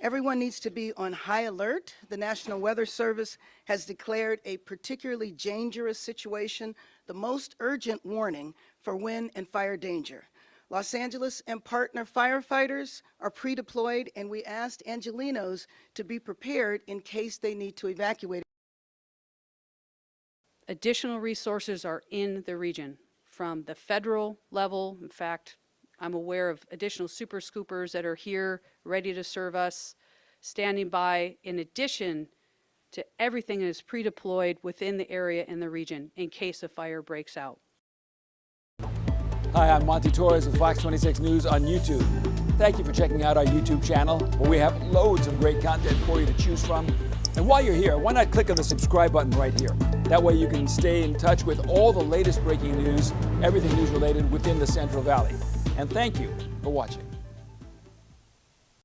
Everyone needs to be on high alert. The National Weather Service has declared a particularly dangerous situation the most urgent warning for wind and fire danger. Los Angeles and partner firefighters are pre-deployed, and we asked Angelenos to be prepared in case they need to evacuate. Additional resources are in the region from the federal level. In fact, I'm aware of additional super scoopers that are here ready to serve us, standing by, in addition to everything that is pre-deployed within the area in the region in case a fire breaks out. Hi, I'm Monty Torres with Fox 26 News on YouTube. Thank you for checking out our YouTube channel, where we have loads of great content for you to choose from. And while you're here, why not click on the subscribe button right here? That way you can stay in touch with all the latest breaking news, everything news related within the Central Valley. And thank you for watching.